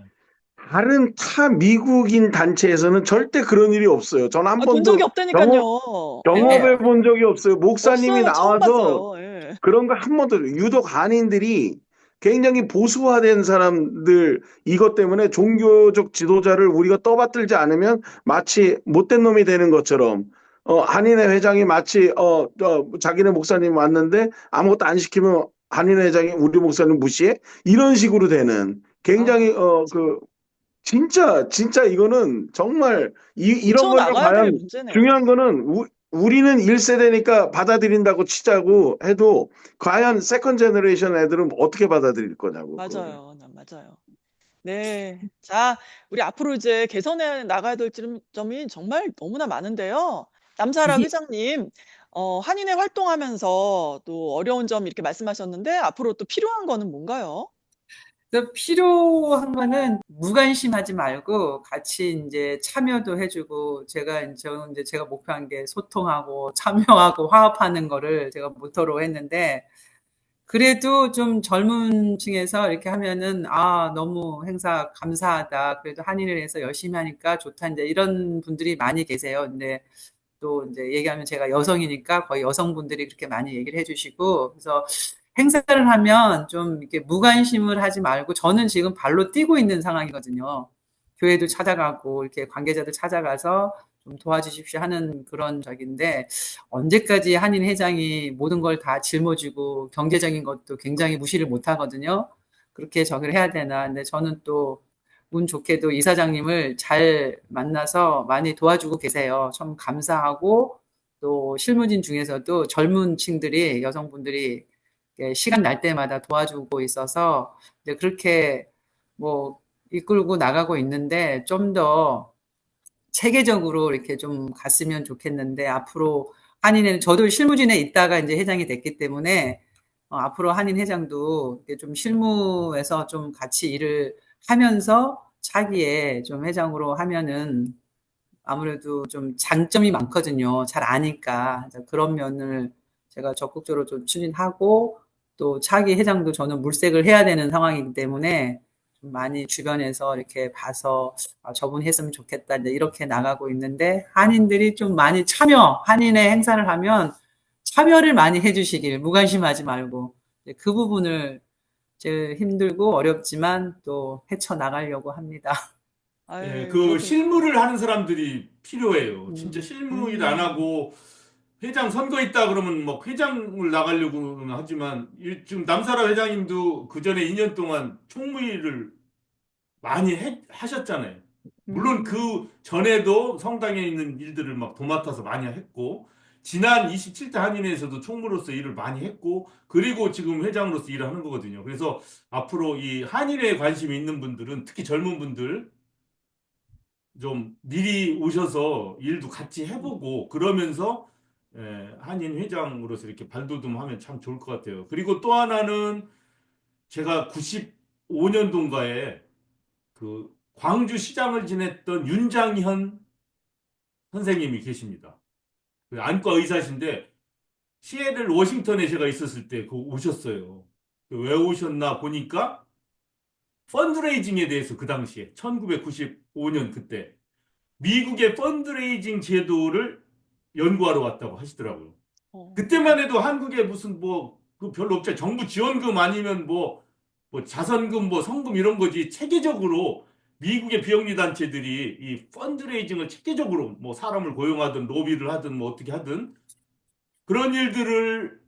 [SPEAKER 7] 다른 타 미국인 단체에서는 절대 그런 일이 없어요. 전 한
[SPEAKER 6] 아, 본 적이
[SPEAKER 7] 번도
[SPEAKER 6] 없다니까요. 예.
[SPEAKER 7] 경험해 본 적이 없어요. 목사님이
[SPEAKER 6] 없어요. 처음
[SPEAKER 7] 나와서
[SPEAKER 6] 봤어요. 예.
[SPEAKER 7] 그런 거 한 번도 유독 한인들이 굉장히 보수화된 사람들 이것 때문에 종교적 지도자를 우리가 떠받들지 않으면 마치 못된 놈이 되는 것처럼 한인회 회장이 마치 자기네 목사님 왔는데 아무것도 안 시키면 한인회 회장이 우리 목사님 무시해? 이런 식으로 되는 굉장히
[SPEAKER 6] 아,
[SPEAKER 7] 진짜 이거는 정말 이런
[SPEAKER 6] 고쳐
[SPEAKER 7] 걸로
[SPEAKER 6] 나가야 될
[SPEAKER 7] 과연
[SPEAKER 6] 문제네요.
[SPEAKER 7] 중요한 거는 우리는 1세대니까 받아들인다고 치자고 해도 과연 세컨 제너레이션 애들은 어떻게 받아들일 거냐고 그거를.
[SPEAKER 6] 맞아요. 맞아요. 네. 자, 우리 앞으로 이제 개선해 나가야 될 점이 정말 너무나 많은데요. 남사라 회장님, 한인회 활동하면서 또 어려운 점 이렇게 말씀하셨는데 앞으로 또 필요한 거는 뭔가요?
[SPEAKER 2] 그래서 필요한 거는 무관심하지 말고 같이 이제 참여도 해주고, 저는 이제 제가 목표한 게 소통하고 참여하고 화합하는 거를 제가 모토로 했는데, 그래도 좀 젊은 층에서 이렇게 하면은, 아, 너무 행사 감사하다. 그래도 한인을 해서 열심히 하니까 좋다. 이제 이런 분들이 많이 계세요. 근데 또 이제 얘기하면 제가 여성이니까 거의 여성분들이 그렇게 많이 얘기를 해주시고, 그래서 행사를 하면 좀 이렇게 무관심을 하지 말고, 저는 지금 발로 뛰고 있는 상황이거든요. 교회도 찾아가고 이렇게 관계자들 찾아가서 좀 도와주십시오 하는 그런 적인데, 언제까지 한인 회장이 모든 걸 다 짊어지고 경제적인 것도 굉장히 무시를 못 하거든요. 그렇게 저기를 해야 되나. 근데 저는 또 운 좋게도 이사장님을 잘 만나서 많이 도와주고 계세요. 참 감사하고, 또 실무진 중에서도 젊은 층들이, 여성분들이 시간 날 때마다 도와주고 있어서 이제 그렇게 뭐 이끌고 나가고 있는데, 좀 더 체계적으로 이렇게 좀 갔으면 좋겠는데, 앞으로 한인회는 저도 실무진에 있다가 이제 회장이 됐기 때문에 앞으로 한인 회장도 이렇게 좀 실무에서 좀 같이 일을 하면서 차기에 좀 회장으로 하면은 아무래도 좀 장점이 많거든요. 잘 아니까. 그래서 그런 면을 제가 적극적으로 좀 추진하고, 또 차기 회장도 저는 물색을 해야 되는 상황이기 때문에 좀 많이 주변에서 이렇게 봐서 아, 저분 했으면 좋겠다. 이제 이렇게 나가고 있는데, 한인들이 좀 많이 한인의 행사를 하면 참여를 많이 해주시길, 무관심하지 말고. 이제 그 부분을 제 힘들고 어렵지만 또 헤쳐나가려고 합니다.
[SPEAKER 1] 예,
[SPEAKER 6] 아유,
[SPEAKER 1] 그
[SPEAKER 6] 그렇군요.
[SPEAKER 1] 실무를 하는 사람들이 필요해요. 진짜 실무 일 안
[SPEAKER 6] 음.
[SPEAKER 1] 하고 회장 선거 있다 그러면 뭐 회장을 나가려고는 하지만 지금 남사라 회장님도 그 전에 2년 동안 총무일을 많이 하셨잖아요. 물론
[SPEAKER 6] 음.
[SPEAKER 1] 그 전에도 성당에 있는 일들을 막 도맡아서 많이 했고, 지난 27대 한인회에서도 총무로서 일을 많이 했고, 그리고 지금 회장으로서 일을 하는 거거든요. 그래서 앞으로 이 한인회에 관심이 있는 분들은, 특히 젊은 분들, 좀 미리 오셔서 일도 같이 해보고, 그러면서 한인 회장으로서 이렇게 발돋움하면 참 좋을 것 같아요. 그리고 또 하나는 제가 95년도인가에 그 광주시장을 지냈던 윤장현 선생님이 계십니다. 그 안과 의사신데 시애틀 워싱턴에 제가 있었을 때 그 오셨어요. 왜 오셨나 보니까 펀드레이징에 대해서 그 당시에 1995년 그때 미국의 펀드레이징 제도를 연구하러 왔다고 하시더라고요.
[SPEAKER 6] 어.
[SPEAKER 1] 그때만 해도 한국에 무슨 그 별로 없죠. 정부 지원금 아니면 뭐 자선금, 뭐 성금 이런 거지. 체계적으로 미국의 비영리 단체들이 이 펀드레이징을 체계적으로 뭐 사람을 고용하든 로비를 하든 뭐 어떻게 하든 그런 일들을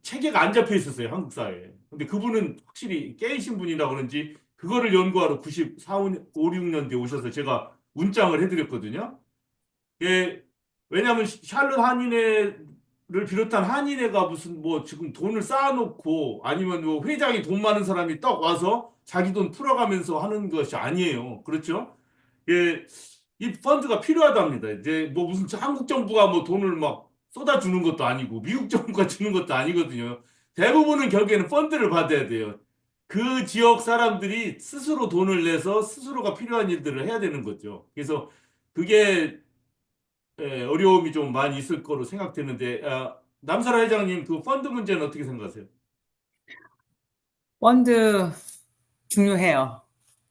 [SPEAKER 1] 체계가 안 잡혀 있었어요. 한국 사회에. 근데 그분은 확실히 깨이신 분이라 그런지 그거를 연구하러 94, 5, 6년대에 오셔서 제가 운장을 해드렸거든요. 예, 왜냐하면 샬롯 한인회를 비롯한 한인회가 무슨 뭐 지금 돈을 쌓아놓고 아니면 뭐 회장이 돈 많은 사람이 딱 와서 자기 돈 풀어가면서 하는 것이 아니에요. 그렇죠? 예, 이 펀드가 필요하답니다. 이제 뭐 무슨 한국 정부가 뭐 돈을 막 쏟아주는 것도 아니고 미국 정부가 주는 것도 아니거든요. 대부분은 결국에는 펀드를 받아야 돼요. 그 지역 사람들이 스스로 돈을 내서 스스로가 필요한 일들을 해야 되는 거죠. 그래서 그게 어려움이 좀 많이 있을 거로 생각되는데, 남사라 회장님 그 펀드 문제는 어떻게 생각하세요?
[SPEAKER 2] 펀드 중요해요.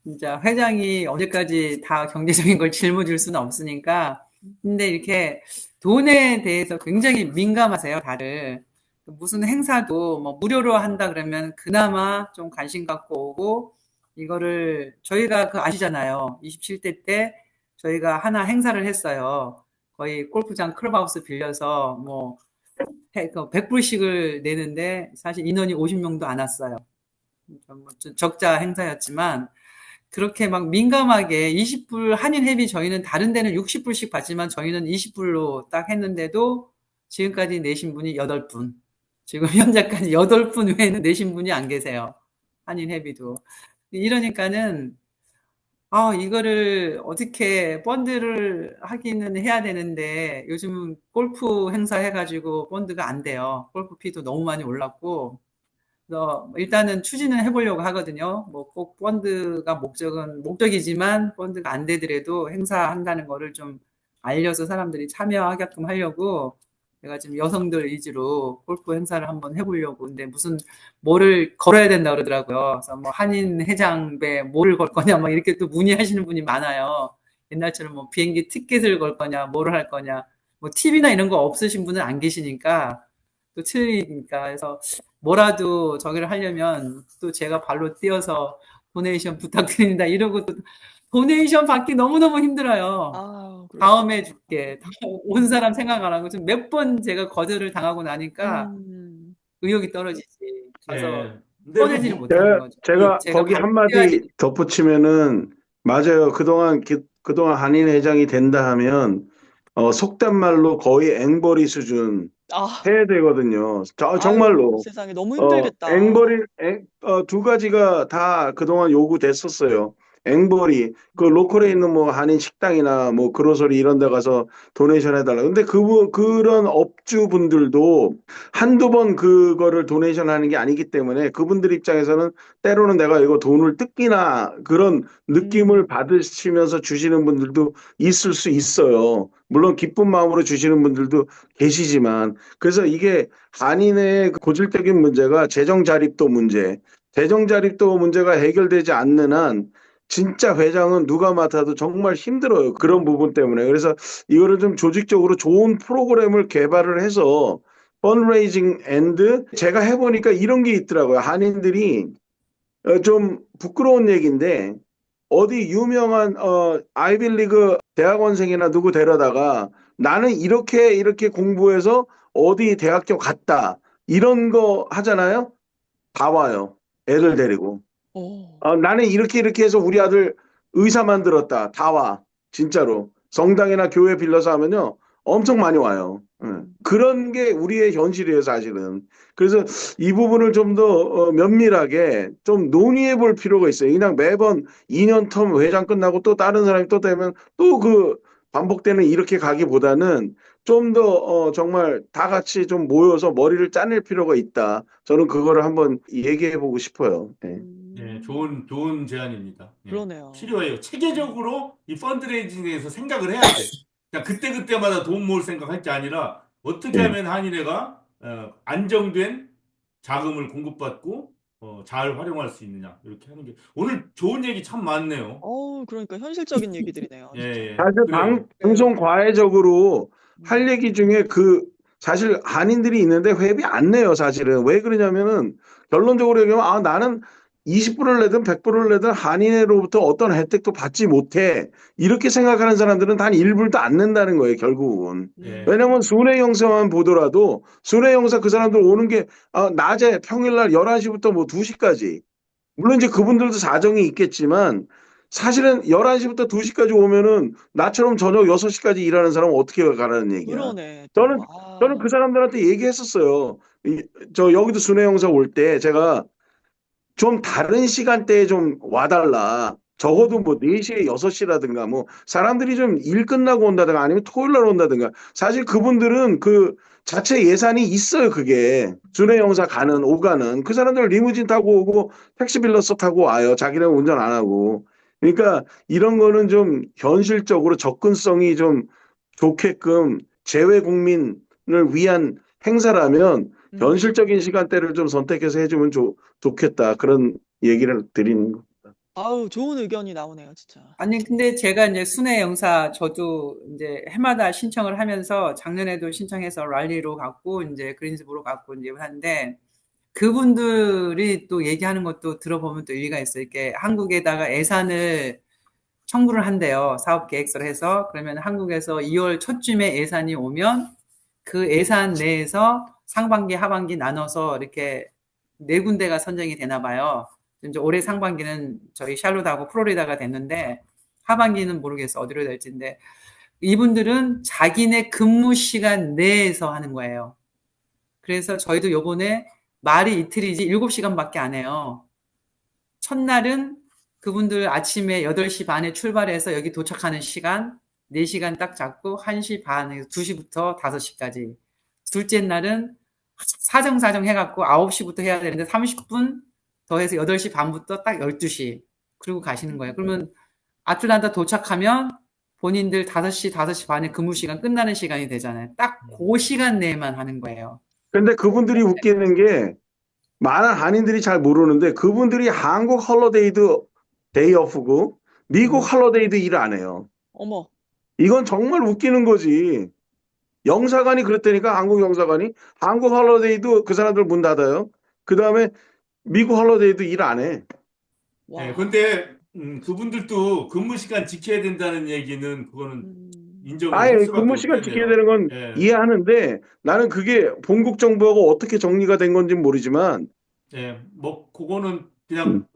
[SPEAKER 2] 진짜 회장이 언제까지 다 경제적인 걸 짊어질 수는 없으니까. 근데 이렇게 돈에 대해서 굉장히 민감하세요, 다들. 무슨 행사도 뭐 무료로 한다 그러면 그나마 좀 관심 갖고 오고, 이거를 저희가 아시잖아요. 27대 때 저희가 하나 행사를 했어요. 거의 골프장 클럽하우스 빌려서 뭐 100불씩을 내는데 사실 인원이 50명도 안 왔어요. 좀 적자 행사였지만 그렇게 막 민감하게 20불 한인 회비 저희는 다른 데는 60불씩 받지만 저희는 20불로 딱 했는데도 지금까지 내신 분이 8분. 지금 현재까지 8분 외에는 내신 분이 안 계세요. 한인 회비도. 이러니까는 이거를 어떻게 펀드를 하기는 해야 되는데 요즘 골프 행사 해가지고 펀드가 안 돼요. 골프 피도 너무 많이 올랐고 그래서 일단은 추진을 해보려고 하거든요. 뭐 꼭 펀드가 목적이지만 펀드가 안 되더라도 행사한다는 거를 좀 알려서 사람들이 참여하게끔 하려고 제가 지금 여성들 위주로 골프 행사를 한번 해보려고. 근데 무슨 뭐를 걸어야 된다 그러더라고요. 그래서 뭐 한인 회장배 뭐를 걸 거냐 막 이렇게 또 문의하시는 분이 많아요. 옛날처럼 뭐 비행기 티켓을 걸 거냐 뭐를 할 거냐 뭐 팁이나 이런 거 없으신 분은 안 계시니까 또 틀리니까. 그래서 뭐라도 저기를 하려면 또 제가 발로 뛰어서 도네이션 부탁드립니다. 이러고 또 도네이션 받기 너무너무 힘들어요.
[SPEAKER 6] 아,
[SPEAKER 2] 다음에
[SPEAKER 6] 그러시구나.
[SPEAKER 2] 줄게. 온 사람 생각 안 하고 좀 몇 번 제가 거절을 당하고 나니까
[SPEAKER 6] 음.
[SPEAKER 2] 의욕이 떨어지지. 가서
[SPEAKER 1] 예. 근데
[SPEAKER 2] 꺼내지를
[SPEAKER 1] 뭐,
[SPEAKER 2] 못하는 거죠.
[SPEAKER 7] 제가
[SPEAKER 2] 제가
[SPEAKER 7] 거기
[SPEAKER 2] 발로 뛰어야
[SPEAKER 7] 한마디
[SPEAKER 2] 되니까.
[SPEAKER 7] 덧붙이면은 맞아요. 그동안 한인 회장이 된다 하면 속된 말로 거의 앵벌이 수준
[SPEAKER 6] 아,
[SPEAKER 7] 해야 되거든요.
[SPEAKER 6] 아유,
[SPEAKER 7] 정말로.
[SPEAKER 6] 세상에 너무 힘들겠다.
[SPEAKER 7] 두 가지가 다 그동안 요구됐었어요. 앵벌이, 그 로컬에 있는 뭐 한인 식당이나 뭐 그로서리 이런 데 가서 도네이션 해달라. 근데 그런 업주분들도 한두 번 그거를 도네이션 하는 게 아니기 때문에 그분들 입장에서는 때로는 내가 이거 돈을 뜯기나 그런 느낌을
[SPEAKER 6] 음.
[SPEAKER 7] 받으시면서 주시는 분들도 있을 수 있어요. 물론 기쁜 마음으로 주시는 분들도 계시지만 그래서 이게 한인의 고질적인 문제가 재정 자립도 문제, 재정 자립도 문제가 해결되지 않는 한 진짜 회장은 누가 맡아도 정말 힘들어요. 그런 부분 때문에. 그래서 이거를 좀 조직적으로 좋은 프로그램을 개발을 해서 펀레이징 앤드 제가 해보니까 이런 게 있더라고요. 한인들이 좀 부끄러운 얘기인데 어디 유명한 아이빌리그 대학원생이나 누구 데려다가 나는 이렇게 공부해서 어디 대학교 갔다. 이런 거 하잖아요. 다 와요. 애들 데리고.
[SPEAKER 6] 어.
[SPEAKER 7] 나는 이렇게 해서 우리 아들 의사 만들었다. 다 와. 진짜로. 성당이나 교회 빌려서 하면요. 엄청 많이 와요. 그런 게 우리의 현실이에요, 사실은. 그래서 이 부분을 좀 더 면밀하게 좀 논의해 볼 필요가 있어요. 그냥 매번 2년 텀 회장 끝나고 또 다른 사람이 또 되면 또 그 반복되는 이렇게 가기보다는 좀 더 정말 다 같이 좀 모여서 머리를 짜낼 필요가 있다. 저는 그거를 한번 얘기해 보고 싶어요. 네.
[SPEAKER 1] 예, 좋은 제안입니다. 예,
[SPEAKER 6] 그러네요.
[SPEAKER 1] 필요해요. 체계적으로 이 펀드레이징에 대해서 생각을 해야 돼. 그냥 그때그때마다 돈 모을 생각할 게 아니라 어떻게
[SPEAKER 7] 네.
[SPEAKER 1] 하면 한인회가 안정된 자금을 공급받고 잘 활용할 수 있느냐 이렇게 하는 게 오늘 좋은 얘기 참 많네요.
[SPEAKER 6] 그러니까 현실적인 얘기들이네요,
[SPEAKER 1] 예,
[SPEAKER 6] 진짜.
[SPEAKER 1] 예.
[SPEAKER 7] 사실
[SPEAKER 1] 그래요.
[SPEAKER 7] 방송 과외적으로 할
[SPEAKER 6] 음.
[SPEAKER 7] 얘기 중에 사실 한인들이 있는데 회비 안 내요, 사실은. 왜 그러냐면은 결론적으로 얘기하면 나는 20불을 내든 100불을 내든 한인회로부터 어떤 혜택도 받지 못해. 이렇게 생각하는 사람들은 단 1불도 안 낸다는 거예요, 결국은.
[SPEAKER 1] 예.
[SPEAKER 7] 왜냐면 순회 영사만 보더라도 순회 영사 그 사람들 오는 게 낮에 평일날 11시부터 뭐 2시까지. 물론 이제 그분들도 사정이 있겠지만 사실은 11시부터 2시까지 오면은 나처럼 저녁 6시까지 일하는 사람은 어떻게 가라는 얘기야.
[SPEAKER 6] 그러네,
[SPEAKER 7] 저는
[SPEAKER 6] 또.
[SPEAKER 7] 저는 그 사람들한테 얘기했었어요. 저 여기도 순회 영사 올 때 제가 좀 다른 시간대에 좀 와달라. 적어도 뭐 4시에 6시라든가 뭐 사람들이 좀 일 끝나고 온다든가 아니면 토요일 날 온다든가. 사실 그분들은 그 자체 예산이 있어요, 그게. 순회 영사 가는, 오가는. 그 사람들 리무진 타고 오고 택시 빌려서 타고 와요. 자기는 운전 안 하고. 그러니까 이런 거는 좀 현실적으로 접근성이 좀 좋게끔 재외 국민을 위한 행사라면 현실적인 시간대를 좀 선택해서 해주면 좋겠다. 그런 얘기를 드리는 거.
[SPEAKER 6] 아우, 좋은 의견이 나오네요, 진짜.
[SPEAKER 2] 아니, 근데 제가 이제 순회 영사 저도 이제 해마다 신청을 하면서 작년에도 신청해서 랄리로 갔고, 이제 그린스보로 갔고, 이제 하는데, 그분들이 또 얘기하는 것도 들어보면 또 일리가 있어요. 이렇게 한국에다가 예산을 청구를 한대요. 사업 계획서를 해서. 그러면 한국에서 2월 초쯤에 예산이 오면 그 예산 내에서 상반기, 하반기 나눠서 이렇게 네 군데가 선정이 되나 봐요. 이제 올해 상반기는 저희 샬롯하고 플로리다가 됐는데 하반기는 모르겠어. 어디로 될지인데 이분들은 자기네 근무 시간 내에서 하는 거예요. 그래서 저희도 요번에 말이 이틀이지 7시간밖에 안 해요. 첫날은 그분들 아침에 8시 반에 출발해서 여기 도착하는 시간 4시간 딱 잡고 1시 반, 2시부터 5시까지. 둘째 날은 사정사정 해갖고 9시부터 해야 되는데 30분 더해서 8시 반부터 딱 12시. 그리고 가시는 거예요. 그러면 아틀란타 도착하면 본인들 5시 반에 근무 시간 끝나는 시간이 되잖아요. 딱 그 시간 내에만 하는 거예요.
[SPEAKER 7] 근데 그분들이 웃기는 게 많은 한인들이 잘 모르는데 그분들이 한국 헐러데이도 데이 오프고 미국 헐러데이도 일 안 해요.
[SPEAKER 6] 어머,
[SPEAKER 7] 이건 정말 웃기는 거지. 영사관이 그랬다니까 한국 영사관이 한국 헐러데이도 그 사람들 문 닫아요. 그 다음에 미국 헐러데이도 일 안 해.
[SPEAKER 6] 와.
[SPEAKER 1] 예, 근데 그분들도 근무 시간 지켜야 된다는 얘기는 그거는 인정을 할
[SPEAKER 7] 아예
[SPEAKER 1] 수밖에
[SPEAKER 7] 근무 시간 지켜야
[SPEAKER 1] 없겠네요.
[SPEAKER 7] 되는 건
[SPEAKER 1] 예,
[SPEAKER 7] 이해하는데 나는 그게 본국 정부하고 어떻게 정리가 된 건지 모르지만
[SPEAKER 1] 예, 뭐 그거는
[SPEAKER 7] 음,
[SPEAKER 1] 그냥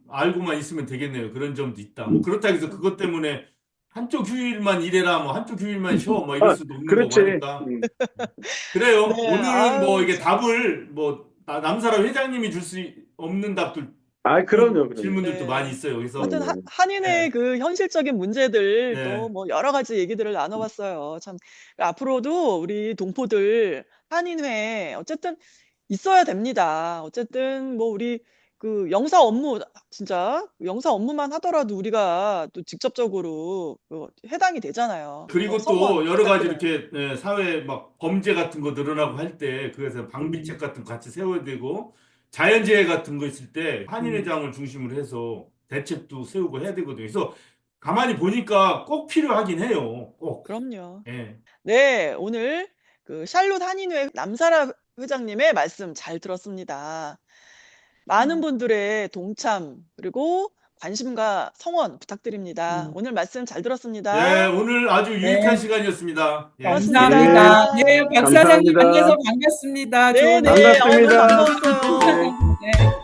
[SPEAKER 1] 알고만 있으면 되겠네요. 그런 점도 있다. 뭐 그렇다고 해서 그것 때문에 한쪽 휴일만 일해라, 뭐 한쪽 휴일만 쉬어, 뭐 이럴 수도 없는 거고
[SPEAKER 7] 그렇지.
[SPEAKER 1] 하니까. 그래요.
[SPEAKER 6] 네,
[SPEAKER 1] 오늘은 뭐
[SPEAKER 6] 아유,
[SPEAKER 1] 이게 답을 뭐 남사라 회장님이 줄 수 없는 답들
[SPEAKER 7] 그럼요,
[SPEAKER 1] 그런
[SPEAKER 7] 그럼요.
[SPEAKER 1] 질문들도
[SPEAKER 6] 네.
[SPEAKER 1] 많이 있어요. 그래서
[SPEAKER 6] 하여튼
[SPEAKER 7] 네.
[SPEAKER 6] 한인의
[SPEAKER 1] 예,
[SPEAKER 6] 그 현실적인 문제들 또
[SPEAKER 1] 예,
[SPEAKER 6] 뭐 여러 가지 얘기들을 나눠봤어요. 참 앞으로도 우리 동포들 한인회 어쨌든 있어야 됩니다. 어쨌든 뭐 우리 그 영사 업무 진짜 영사 업무만 하더라도 우리가 또 직접적으로 해당이 되잖아요.
[SPEAKER 1] 그리고
[SPEAKER 6] 성원
[SPEAKER 1] 또 여러 가지
[SPEAKER 6] 기사들은.
[SPEAKER 1] 이렇게 사회 막 범죄 같은 거 늘어나고 할 때 그래서 방비책 같은 거 같이 세워야 되고 자연재해 같은 거 있을 때 한인회장을 중심으로 해서 대책도 세우고 해야 되거든요. 그래서 가만히 보니까 꼭 필요하긴 해요. 꼭.
[SPEAKER 6] 그럼요.
[SPEAKER 1] 예.
[SPEAKER 6] 네, 오늘 그 샬롯 한인회 남사라 회장님의 말씀 잘 들었습니다. 많은 분들의 동참 그리고 관심과 성원 부탁드립니다. 오늘 말씀 잘 들었습니다.
[SPEAKER 1] 예, 오늘 아주 유익한
[SPEAKER 8] 네.
[SPEAKER 1] 시간이었습니다. 예.
[SPEAKER 8] 감사합니다. 네, 박 사장님
[SPEAKER 7] 감사합니다.
[SPEAKER 8] 만나서 반갑습니다.
[SPEAKER 6] 네,
[SPEAKER 8] 좋은
[SPEAKER 6] 네.
[SPEAKER 7] 반갑습니다.
[SPEAKER 6] 반가웠어요.
[SPEAKER 8] 네.